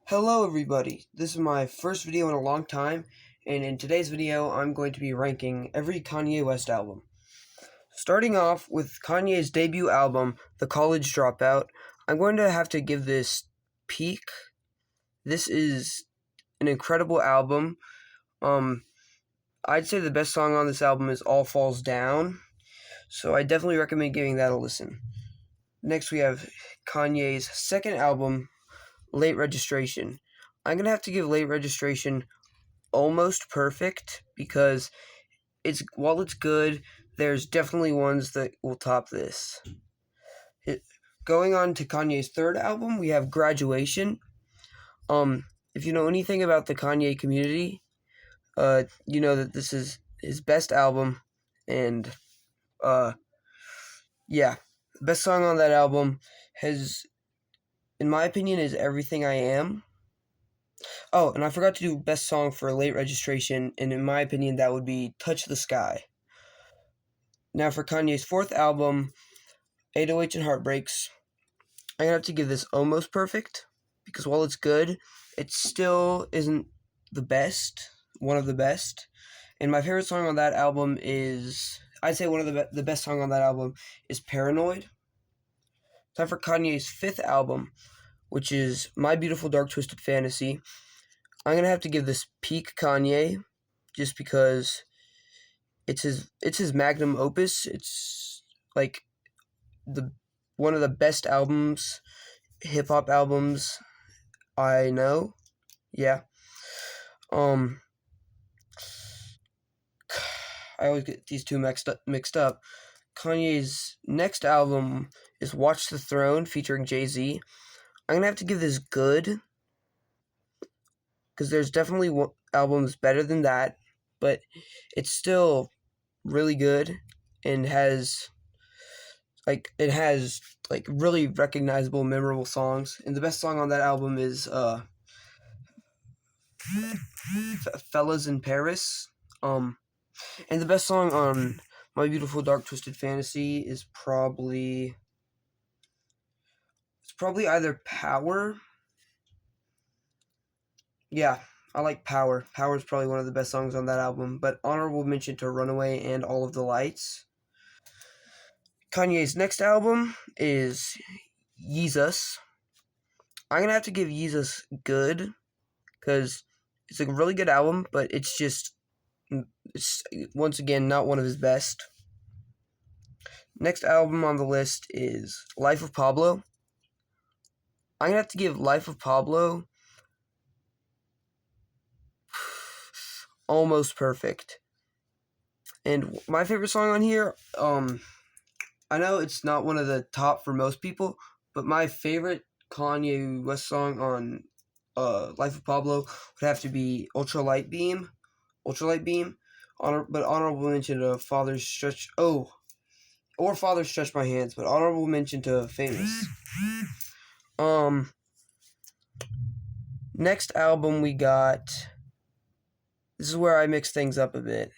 Hello everybody, this is my first video in a long time, and in today's video I'm going to be ranking every Kanye West album. Starting off with Kanye's debut album, The College Dropout, I'm going to have to give this peak. This is an incredible album. I'd say the best song on this album is All Falls Down, so I definitely recommend giving that a listen. Next we have Kanye's second album, Late Registration. I'm going to have to give Late Registration almost perfect because while it's good, there's definitely ones that will top this. Going on to Kanye's third album, we have Graduation. If you know anything about the Kanye community, you know that this is his best album, and yeah, the best song on that album in my opinion, is Everything I Am. Oh, and I forgot to do best song for Late Registration, and in my opinion, that would be Touch the Sky. Now for Kanye's fourth album, 808s and Heartbreaks, I'm going to have to give this almost perfect, because while it's good, it still isn't one of the best. And my favorite song on that album I'd say one of the best song on that album is Paranoid. Time for Kanye's fifth album, which is My Beautiful Dark Twisted Fantasy. I'm going to have to give this peak Kanye, just because it's his magnum opus. It's like one of the best albums, hip hop albums I know. Yeah. I always get these two mixed up. Kanye's next album is Watch the Throne featuring Jay-Z. I'm gonna have to give this good, because there's definitely albums better than that, but it's still really good and has really recognizable, memorable songs. And the best song on that album is Fellas in Paris. And the best song on My Beautiful Dark Twisted Fantasy is probably either Power. Yeah, I like Power. Power is probably one of the best songs on that album, but honorable mention to Runaway and All of the Lights. Kanye's next album is Yeezus. I'm going to have to give Yeezus good, because it's a really good album, but it's once again not one of his best. Next album on the list is Life of Pablo. I'm going to have to give Life of Pablo almost perfect. And my favorite song on here, I know it's not one of the top for most people, but my favorite Kanye West song on Life of Pablo would have to be Ultralight Beam. But honorable mention to Father Stretch My Hands, but honorable mention to Famous. Next album we got, this is where I mix things up a bit,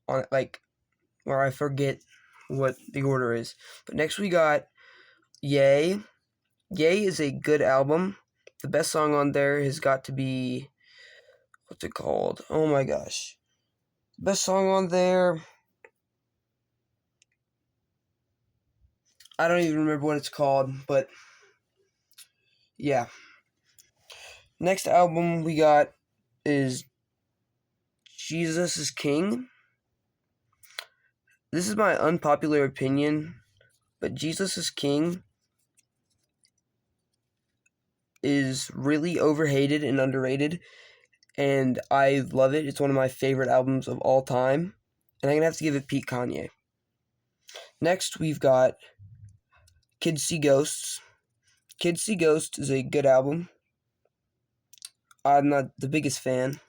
where I forget what the order is. But next we got Yay. Yay is a good album. The best song on there has got to be, what's it called? Oh my gosh. Best song on there, I don't even remember what it's called, but yeah. Next album we got is Jesus is King. This is my unpopular opinion, but Jesus is King is really overhated and underrated, and I love it. It's one of my favorite albums of all time, and I'm going to have to give it peak Kanye. Next, we've got Kids See Ghosts. Kids See Ghosts is a good album. I'm not the biggest fan.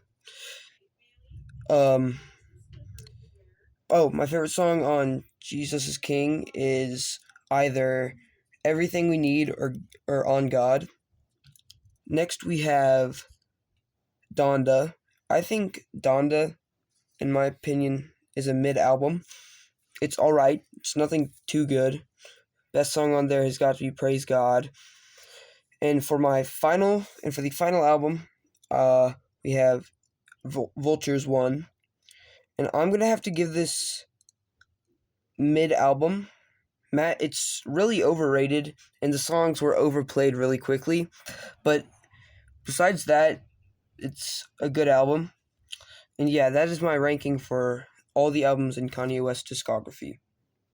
My favorite song on Jesus is King is either Everything We Need or On God. Next, we have Donda. I think Donda, in my opinion, is a mid-album. It's alright. It's nothing too good. Best song on there has got to be Praise God. And for the final album, we have Vultures 1. And I'm going to have to give this mid-album. Matt, it's really overrated, and the songs were overplayed really quickly. But besides that, it's a good album. And yeah, that is my ranking for all the albums in Kanye West's discography.